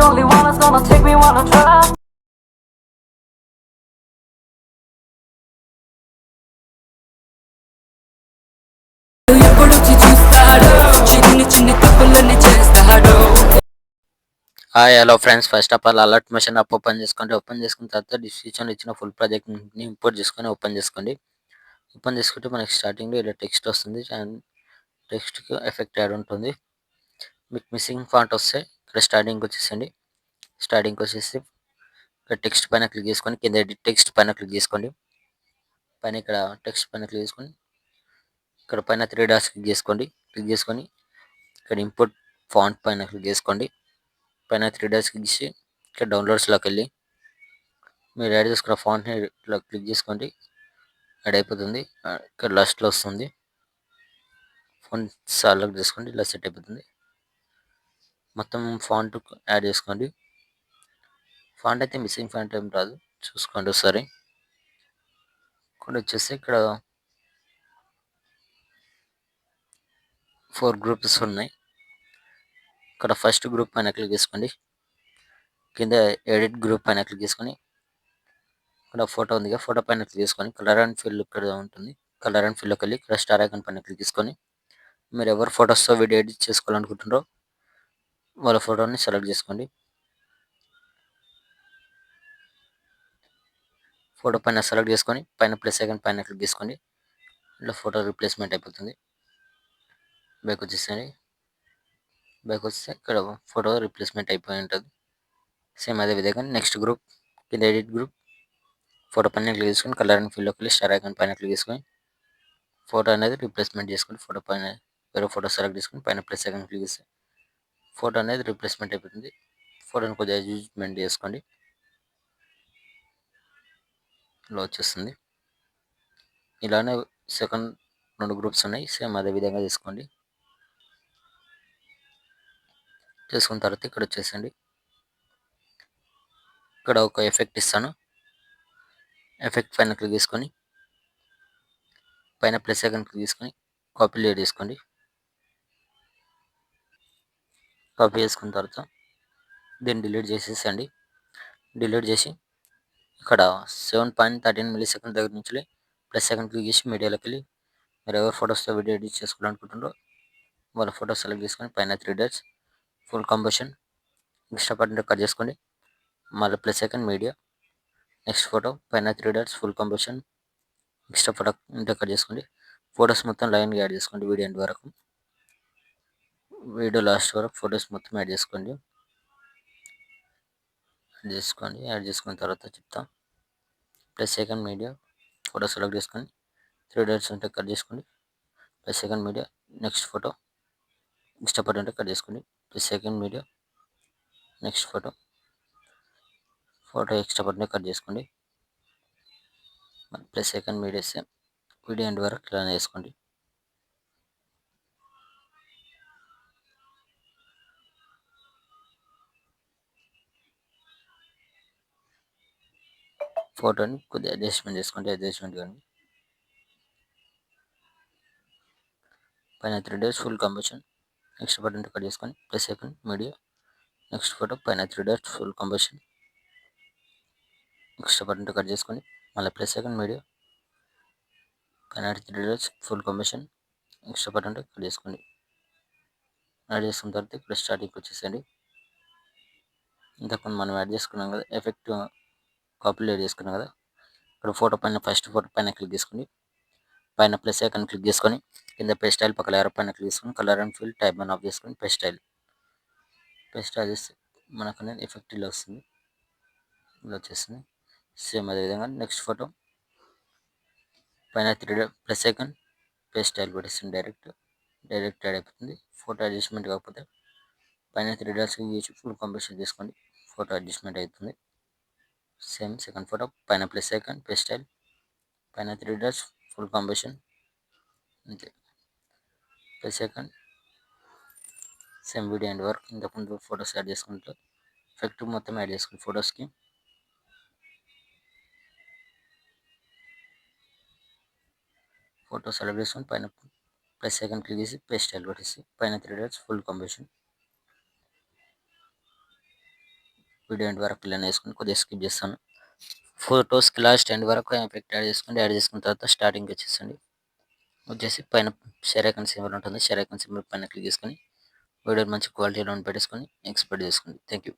only one that's gonna take me on a drive. ఎప్పుడొచ్చి చూస్తాడో చిన్ని చిన్ని తప్పులన్నీ చేస్తాడో. Hi hello friends, first of all alert machine open చేసుకోండి. Open చేసుకున్న తర్వాత డిస్క్రిప్షన్లో ఇచ్చిన ఫుల్ ప్రాజెక్ట్ని ఇంపోర్ట్ చేసుకొని ఓపెన్ చేసుకోండి. ఓపెన్ చేసుకుంటే మనకి స్టార్టింగ్లో ఇలా టెక్స్ట్ వస్తుంది అండ్ టెక్స్ట్కి ఎఫెక్ట్ యాడ్ ఉంటుంది. మీకు మిస్సింగ్ ఫాంట్ వస్తే ఇక్కడ స్టార్టింగ్కి వచ్చేసండి. స్టార్టింగ్కి వచ్చేసి ఇక్కడ టెక్స్ట్ పైన క్లిక్ చేసుకొని కింద ఎడిట్ టెక్స్ట్ పైన క్లిక్ చేసుకోండి. పైన ఇక్కడ టెక్స్ట్ పైన క్లిక్ చేసుకొని ఇక్కడ పైన 3 డాట్స్ క్లిక్ చేసుకోండి. క్లిక్ చేసుకొని ఇక్కడ ఇంపోర్ట్ ఫాంట్ పైన క్లిక్ చేసుకోండి. పైన 3 డాట్స్ క్లిక్ చేసి ఇక్కడ డౌన్లోడ్స్లోకి వెళ్ళి మీరు యాడ్ చేసుకున్న ఫాంట్ని ఇట్లా క్లిక్ చేసుకోండి. యాడ్ అయిపోతుంది. ఇక్కడ లాస్ట్లో వస్తుంది. ఫాంట్ సెలెక్ట్ చేసుకోండి. ఇలా సెట్ అయిపోతుంది. మొత్తం ఫాంట్ యాడ్ చేసుకోండి. ఫాంట్ అయితే మిస్సింగ్ ఫాంట్ ఏం రాదు, చూసుకోండి ఒకసారి. ఇక్కడ వచ్చేసి ఇక్కడ 4 గ్రూప్స్ ఉన్నాయి. ఇక్కడ ఫస్ట్ గ్రూప్ పైన క్లిక్ చేసుకోండి. కింద ఎడిట్ గ్రూప్ పైన క్లిక్ చేసుకొని ఇక్కడ ఫోటో ఉంది, ఫోటో పైన క్లిక్ చేసుకొని కలర్ అండ్ ఫిల్ ఇక్కడ ఉంటుంది. కలర్ అండ్ ఫిల్లోకి వెళ్ళి ఇక్కడ స్టార్ ఐకాన్ పైన క్లిక్ చేసుకొని మీరు ఎవరు ఫొటోస్తో వీడియో ఎడిట్ చేసుకోవాలనుకుంటున్నారో వాళ్ళ ఫోటోని సెలెక్ట్ చేసుకోండి. ఫోటో పైన సెలెక్ట్ చేసుకొని పైన ప్లస్ ఐకాన్ పైన క్లిక్ చేసుకోండి. ఇలా ఫోటో రీప్లేస్మెంట్ అయిపోతుంది. బ్యాక్ వచ్చేసండి. బ్యాక్ వస్తే ఇక్కడ ఫోటో రీప్లేస్మెంట్ అయిపోయి ఉంటుంది. సేమ్ అదే విధంగా నెక్స్ట్ గ్రూప్ కింద ఎడిట్ గ్రూప్ ఫోటో పైన క్లిక్ చేసుకొని కలర్ అండ్ ఫిల్లోకి వెళ్ళి స్టార్ ఐకాన్ పైన క్లిక్ చేసుకొని ఫోటో అనేది రీప్లేస్మెంట్ చేసుకొని ఫోటో పైన వేరే ఫోటో సెలెక్ట్ చేసుకొని పైన ప్లస్ ఐకాన్ క్లిక్ చేస్తే ఫోటో అనేది రీప్లేస్మెంట్ అయిపోతుంది. ఫోటోని కొద్దిగా అడ్జస్ట్మెంట్ చేసుకోండి. ఇలా వచ్చేస్తుంది. ఇలానే సెకండ్ 2 గ్రూప్స్ ఉన్నాయి. సేమ్ అదే విధంగా చేసుకోండి. చేసుకున్న తర్వాత ఇక్కడ వచ్చేసండి. ఇక్కడ ఒక ఎఫెక్ట్ ఇస్తాను. ఎఫెక్ట్ పైన క్లిక్ చేసుకొని పైన ప్లస్ ఐకాన్ క్లిక్ చేసుకొని కాపీ లేయర్ చేసుకోండి. కాపీ చేసుకున్న తర్వాత దీన్ని డిలీట్ చేసేసండి. డిలీట్ చేసి ఇక్కడ 7.13 ms దగ్గర నుంచి ప్లస్ ఐకాన్ క్లిక్ చేసి మీడియాలోకి వెళ్ళి మీరు ఎవరు ఫొటోస్తో వీడియో ఎడిట్ చేసుకోవాలనుకుంటున్నారో వాళ్ళ ఫోటో సెలెక్ట్ చేసుకొని పైన 3 dots full composition extra part cut చేసుకోండి. మళ్ళీ plus icon media next photo పైన 3 dots full composition extra photo cut చేసుకోండి. ఫొటోస్ మొత్తం లైన్గా యాడ్ చేసుకోండి. వీడియో ఎండ్ వరకు, వీడియో లాస్ట్ వరకు ఫొటోస్ మొత్తం యాడ్ చేసుకోండి. యాడ్ చేసుకున్న తర్వాత చెప్తా. Plus icon media photo select చేసుకొని 3 డాట్స్ ఉంటే కట్ చేసుకోండి. Plus icon media next photo extra part ఉంటే కట్ చేసుకోండి. Plus icon media next photo extra part cut చేసుకోండి. Plus icon media same video end వరకు ఇలా చేసుకోండి. ఫోటోని కొద్దిగా అడ్జస్ట్మెంట్ చేసుకోండి. అడ్జస్ట్మెంట్ కానీ పైన 3 dots full composition next part ఉంటే కట్ చేసుకొని plus icon media next photo పైన 3 dots full composition extra part ఉంటే కట్ చేసుకొని మళ్ళీ ప్లస్ ఐకాన్ మీడియా పైన 3 dots full composition extra part ఉంటే కట్ చేసుకోండి. యాడ్ చేసుకున్న తర్వాత ఇక్కడ స్టార్టింగ్కి వచ్చేసండి. ఇంతకుముందు మనం యాడ్ చేసుకున్నాం కదా ఎఫెక్ట్ కాపీ లేయర్ చేసుకున్నాం కదా, ఇక్కడ ఫోటో పైన ఫస్ట్ ఫోటో పైన క్లిక్ చేసుకోండి. పైన ప్లస్ ఐకాన్ క్లిక్ చేసుకొని కింద పేస్ట్ స్టైల్ పక్కన ఎర్ర పైన క్లిక్ చేసుకొని కలర్ అండ్ ఫిల్ టైప్ అని ఆఫ్ చేసుకొని పేస్ట్ స్టైల్ చేస్తే మనకు అనేది ఎఫెక్ట్ ఇలా వస్తుంది. ఇలా వచ్చేస్తుంది. సేమ్ అదేవిధంగా నెక్స్ట్ ఫోటో పైన 3 ప్లస్ ఐకాన్ పేస్ట్ స్టైల్ పెట్టేస్తుంది. డైరెక్ట్ యాడ్ అయిపోతుంది. ఫోటో అడ్జస్ట్మెంట్ కాకపోతే పైన 3 డాట్స్ చేసి ఫుల్ కంపోజిషన్ చేసుకోండి. ఫోటో అడ్జస్ట్మెంట్ అవుతుంది. సేమ్ సెకండ్ ఫోటో పైన ప్లస్ ఐకాన్ పేస్ట్ స్టైల్ పైన 3 డాట్స్ ఫుల్ కంపోజిషన్ అంతే. Plus icon same video end వరకు ఇంతకుముందు ఫొటోస్ యాడ్ చేసుకుంటూ ఎఫెక్ట్ మొత్తం యాడ్ చేసుకుని ఫొటోస్కి ఫోటో సెలెక్ట్ చేసుకొని పైన ప్లస్ ఐకాన్ క్లిక్ చేసి పేస్ట్ స్టైల్ పెట్టేసి పైన 3 dots full composition video end వరకు ఇలా వేసుకొని కొద్దిగా స్కిప్ చేస్తాను. ఫోటోస్కి లాస్ట్ ఎండ్ వరకు ఎఫెక్ట్ యాడ్ చేసుకోండి. యాడ్ చేసుకున్న తర్వాత స్టార్టింగ్ వచ్చేసి పైన షేర్ ఐకాన్ సింబల్ ఉంటుంది. షేర్ ఐకాన్ సింబల్ పైన క్లిక్ చేసుకొని వీడియోని మంచి క్వాలిటీలో పెట్టేసుకొని ఎక్స్పోర్ట్ చేసుకోండి. Thank you.